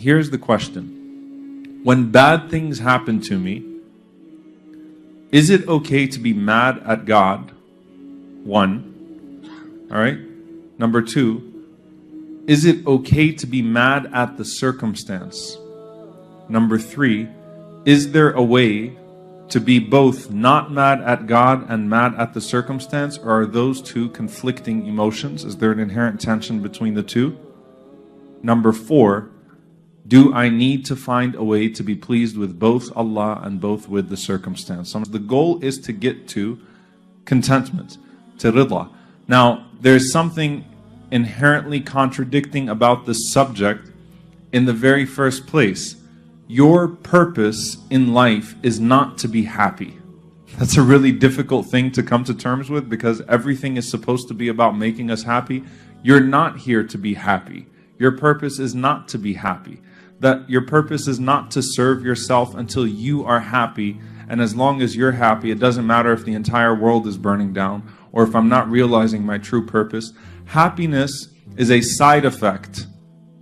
here's the question. When bad things happen to me, is it okay to be mad at God? One. All right. Number two, is it okay to be mad at the circumstance? Number three, is there a way to be both not mad at God and mad at the circumstance, or are those two conflicting emotions? Is there an inherent tension between the two? Number four, do I need to find a way to be pleased with both Allah and both with the circumstance? So the goal is to get to contentment, to ridha. Now, there's something inherently contradicting about this subject in the very first place. Your purpose in life is not to be happy. That's a really difficult thing to come to terms with, because everything is supposed to be about making us happy. You're not here to be happy. Your purpose is not to be happy. That your purpose is not to serve yourself until you are happy. And as long as you're happy, it doesn't matter if the entire world is burning down or if I'm not realizing my true purpose. Happiness is a side effect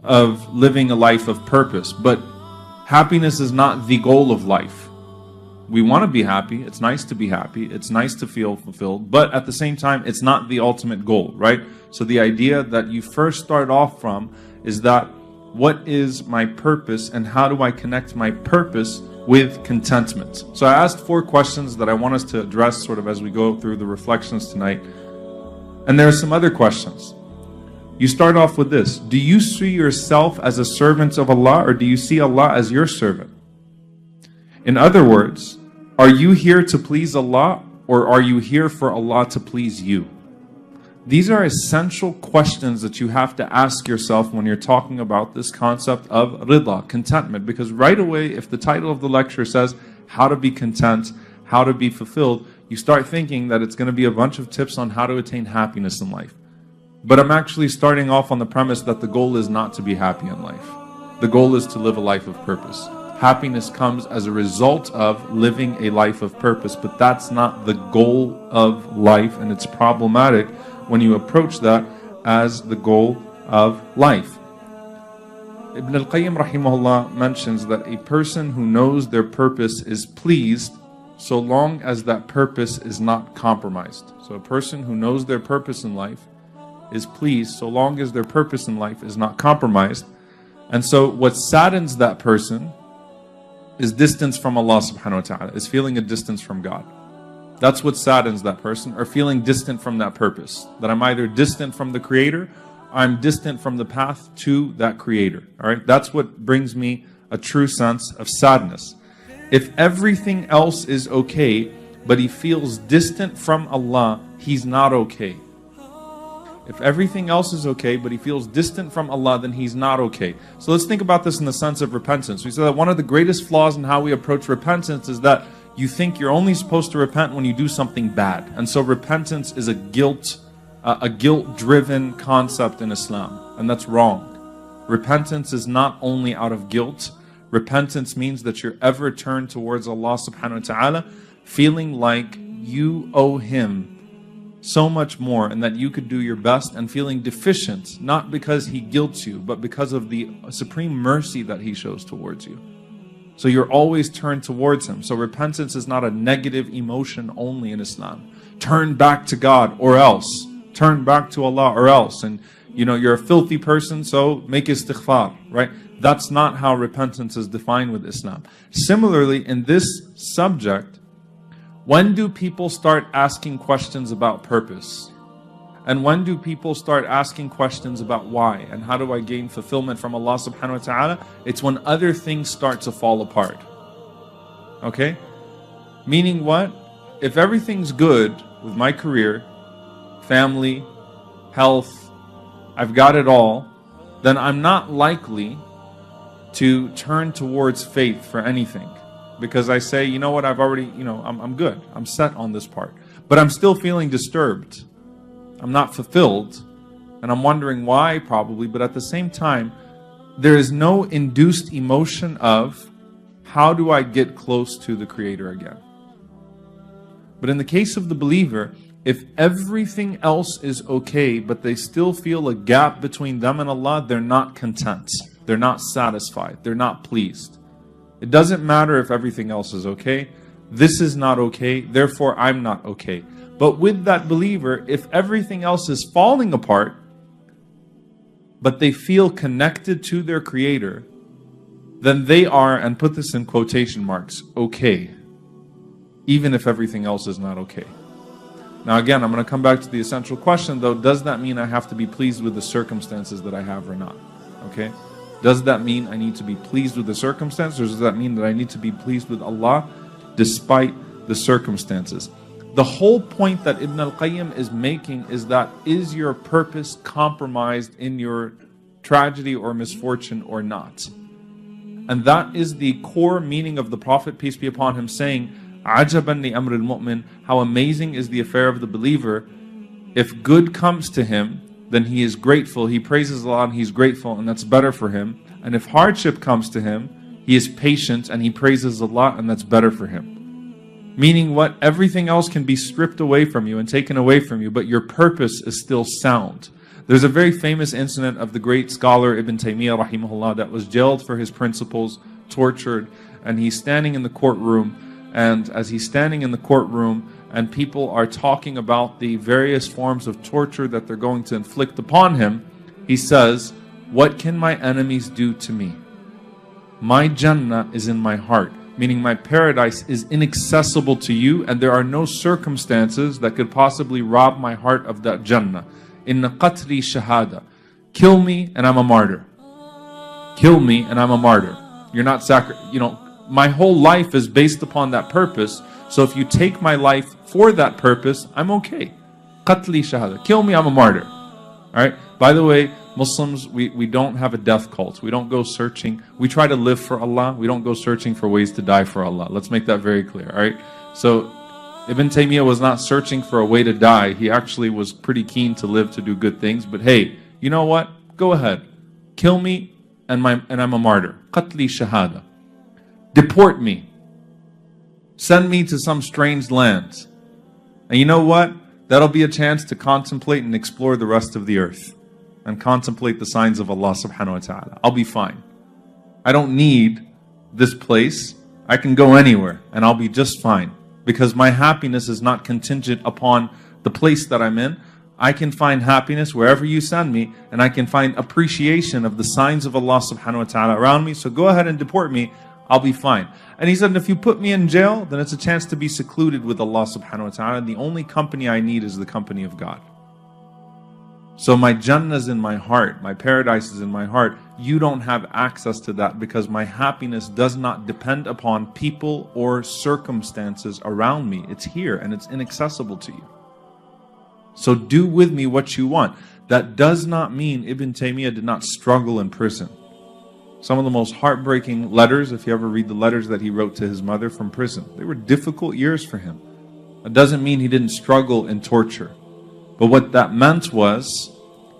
of living a life of purpose, but happiness is not the goal of life. We want to be happy. It's nice to be happy. It's nice to feel fulfilled. But at the same time, it's not the ultimate goal, right? So the idea that you first start off from is that what is my purpose and how do I connect my purpose with contentment? So I asked 4 questions that I want us to address sort of as we go through the reflections tonight. And there are some other questions. You start off with this. Do you see yourself as a servant of Allah, or do you see Allah as your servant? In other words, are you here to please Allah, or are you here for Allah to please you? These are essential questions that you have to ask yourself when you're talking about this concept of ridha, contentment. Because right away, if the title of the lecture says how to be content, how to be fulfilled, you start thinking that it's going to be a bunch of tips on how to attain happiness in life. But I'm actually starting off on the premise that the goal is not to be happy in life. The goal is to live a life of purpose. Happiness comes as a result of living a life of purpose, but that's not the goal of life, and it's problematic when you approach that as the goal of life. Ibn al-Qayyim rahimahullah mentions that a person who knows their purpose is pleased so long as that purpose is not compromised. So a person who knows their purpose in life is pleased so long as their purpose in life is not compromised. And so what saddens that person is distance from Allah subhanahu wa ta'ala, is feeling a distance from God. That's what saddens that person, or feeling distant from that purpose. That I'm either distant from the Creator, or I'm distant from the path to that Creator. All right, that's what brings me a true sense of sadness. If everything else is okay, but he feels distant from Allah, he's not okay. If everything else is okay, but he feels distant from Allah, then he's not okay. So let's think about this in the sense of repentance. We said that one of the greatest flaws in how we approach repentance is that you think you're only supposed to repent when you do something bad. And so repentance is a guilt-driven concept in Islam. And that's wrong. Repentance is not only out of guilt. Repentance means that you're ever turned towards Allah subhanahu wa ta'ala, feeling like you owe Him so much more and that you could do your best, and feeling deficient, not because He guilts you, but because of the supreme mercy that He shows towards you. So you're always turned towards Him. So repentance is not a negative emotion only in Islam. Turn back to God or else. Turn back to Allah or else. And you know, you're a filthy person, so make istighfar, right? That's not how repentance is defined with Islam. Similarly, in this subject, when do people start asking questions about purpose? And when do people start asking questions about why? And how do I gain fulfillment from Allah subhanahu wa ta'ala? It's when other things start to fall apart. Okay? Meaning what? If everything's good with my career, family, health, I've got it all, then I'm not likely to turn towards faith for anything. Because I say, you know what, I've already, I'm good. I'm set on this part. But I'm still feeling disturbed. I'm not fulfilled. And I'm wondering why, probably. But at the same time, there is no induced emotion of, how do I get close to the Creator again? But in the case of the believer, if everything else is okay, but they still feel a gap between them and Allah, they're not content. They're not satisfied. They're not pleased. It doesn't matter if everything else is okay. This is not okay, therefore I'm not okay. But with that believer, if everything else is falling apart, but they feel connected to their Creator, then they are, and put this in quotation marks, okay, even if everything else is not okay. Now again, I'm going to come back to the essential question though, does that mean I have to be pleased with the circumstances that I have or not? Okay? Does that mean I need to be pleased with the circumstances, or does that mean that I need to be pleased with Allah despite the circumstances? The whole point that Ibn al-Qayyim is making is that, is your purpose compromised in your tragedy or misfortune or not? And that is the core meaning of the Prophet, peace be upon him, saying, "Ajaban li amr al-mu'min," how amazing is the affair of the believer. If good comes to him, then he is grateful, he praises Allah and he's grateful, and that's better for him. And if hardship comes to him, he is patient and he praises Allah, and that's better for him. Meaning what? Everything else can be stripped away from you and taken away from you, but your purpose is still sound. There's a very famous incident of the great scholar Ibn Taymiyyah rahimahullah that was jailed for his principles, tortured, and he's standing in the courtroom. And as he's standing in the courtroom and people are talking about the various forms of torture that they're going to inflict upon him, he says, "What can my enemies do to me? My Jannah is in my heart," meaning my paradise is inaccessible to you, and there are no circumstances that could possibly rob my heart of that Jannah. Inna qatli shahada. Kill me and I'm a martyr. Kill me and I'm a martyr. You're not my whole life is based upon that purpose. So if you take my life for that purpose, I'm okay. Qatli shahada. Kill me, I'm a martyr. Alright? By the way, Muslims, we don't have a death cult. We don't go searching. We try to live for Allah. We don't go searching for ways to die for Allah. Let's make that very clear. Alright? So Ibn Taymiyyah was not searching for a way to die. He actually was pretty keen to live to do good things. But hey, you know what? Go ahead. Kill me and I'm a martyr. Qatli shahada. Deport me. Send me to some strange land. And you know what? That'll be a chance to contemplate and explore the rest of the earth. And contemplate the signs of Allah subhanahu wa ta'ala. I'll be fine. I don't need this place. I can go anywhere and I'll be just fine. Because my happiness is not contingent upon the place that I'm in. I can find happiness wherever you send me, and I can find appreciation of the signs of Allah subhanahu wa ta'ala around me. So go ahead and deport me, I'll be fine. And he said, if you put me in jail, then it's a chance to be secluded with Allah subhanahu wa ta'ala. And the only company I need is the company of God. So my Jannah is in my heart, my paradise is in my heart. You don't have access to that because my happiness does not depend upon people or circumstances around me. It's here and it's inaccessible to you. So do with me what you want. That does not mean Ibn Taymiyyah did not struggle in prison. Some of the most heartbreaking letters, if you ever read the letters that he wrote to his mother from prison, they were difficult years for him. It doesn't mean he didn't struggle in torture. But what that meant was,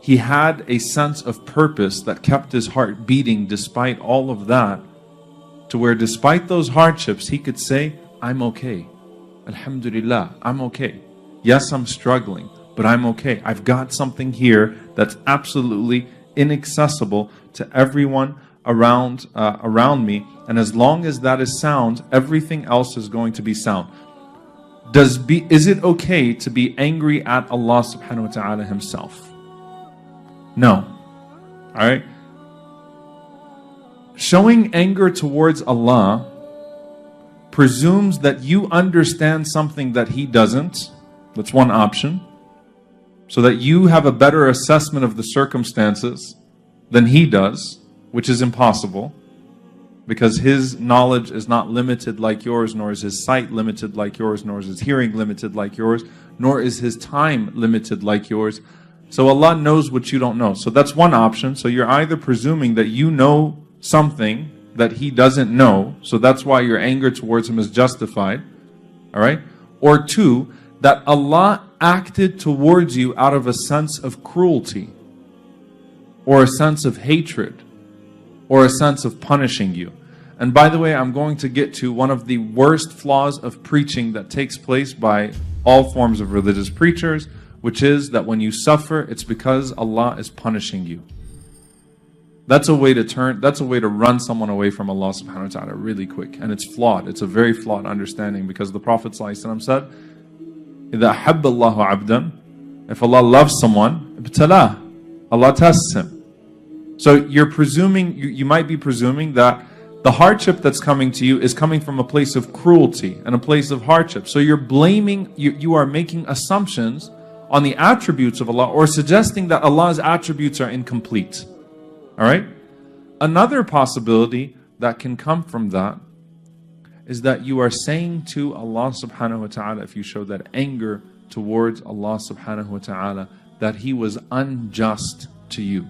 he had a sense of purpose that kept his heart beating despite all of that, to where despite those hardships, he could say, I'm okay. Alhamdulillah, I'm okay. Yes, I'm struggling, but I'm okay. I've got something here that's absolutely inaccessible to everyone around me. And as long as that is sound, everything else is going to be sound. Is it okay to be angry at Allah subhanahu wa ta'ala himself? No. Alright? Showing anger towards Allah presumes that you understand something that He doesn't. That's one option. So that you have a better assessment of the circumstances than He does, which is impossible. Because His knowledge is not limited like yours, nor is His sight limited like yours, nor is His hearing limited like yours, nor is His time limited like yours. So Allah knows what you don't know. So that's one option. So you're either presuming that you know something that He doesn't know, so that's why your anger towards Him is justified. Alright? Or two, that Allah acted towards you out of a sense of cruelty, or a sense of hatred, or a sense of punishing you. And by the way, I'm going to get to one of the worst flaws of preaching that takes place by all forms of religious preachers, which is that when you suffer, it's because Allah is punishing you. That's a way to run someone away from Allah subhanahu wa ta'ala really quick. And it's flawed. It's a very flawed understanding, because the Prophet ﷺ said, إِذَا أَحَبَّ اللَّهُ عَبْدًا, if Allah loves someone, ibtalah, Allah tests him. So you're presuming, you might be presuming that the hardship that's coming to you is coming from a place of cruelty and a place of hardship. So you're blaming, you are making assumptions on the attributes of Allah, or suggesting that Allah's attributes are incomplete. Alright? Another possibility that can come from that is that you are saying to Allah subhanahu wa ta'ala, if you show that anger towards Allah subhanahu wa ta'ala, that He was unjust to you.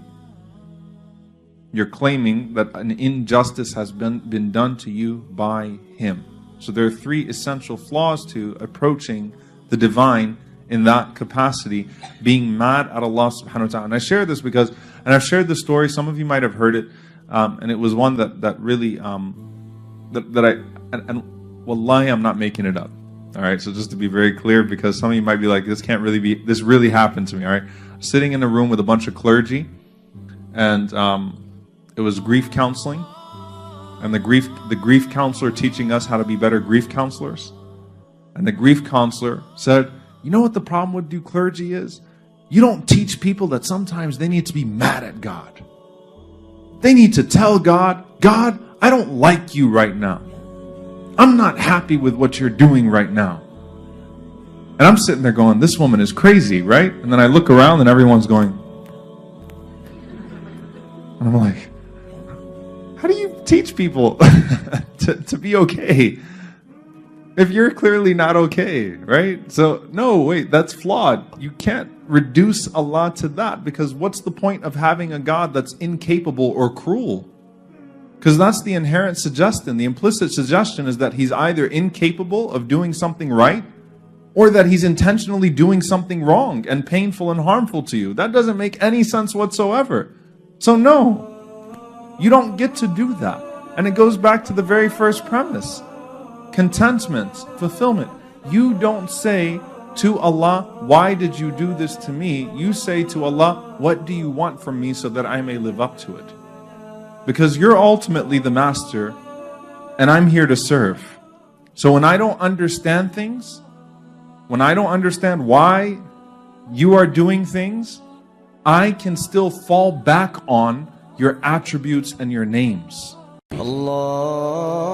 You're claiming that an injustice has been done to you by Him. So there are three essential flaws to approaching the divine in that capacity, being mad at Allah subhanahu wa ta'ala. And I share this because, and I've shared this story, some of you might have heard it, and it was one that really, wallahi, I'm not making it up. Alright, so just to be very clear, because some of you might be like, this really happened to me, alright? Sitting in a room with a bunch of clergy, and it was grief counseling, and the grief counselor teaching us how to be better grief counselors. And the grief counselor said, you know what the problem with do clergy is? You don't teach people that sometimes they need to be mad at God. They need to tell God, God, I don't like you right now. I'm not happy with what you're doing right now. And I'm sitting there going, this woman is crazy, right? And then I look around and everyone's going. And I'm like, how do you teach people to be okay if you're clearly not okay, right? So, no, wait, that's flawed. You can't reduce Allah to that, because what's the point of having a God that's incapable or cruel? Because that's the inherent suggestion. The implicit suggestion is that He's either incapable of doing something right, or that He's intentionally doing something wrong and painful and harmful to you. That doesn't make any sense whatsoever. So no, you don't get to do that. And it goes back to the very first premise. Contentment, fulfillment. You don't say to Allah, why did you do this to me? You say to Allah, what do you want from me so that I may live up to it? Because you're ultimately the master and I'm here to serve. So when I don't understand things, when I don't understand why you are doing things, I can still fall back on your attributes and your names. Allah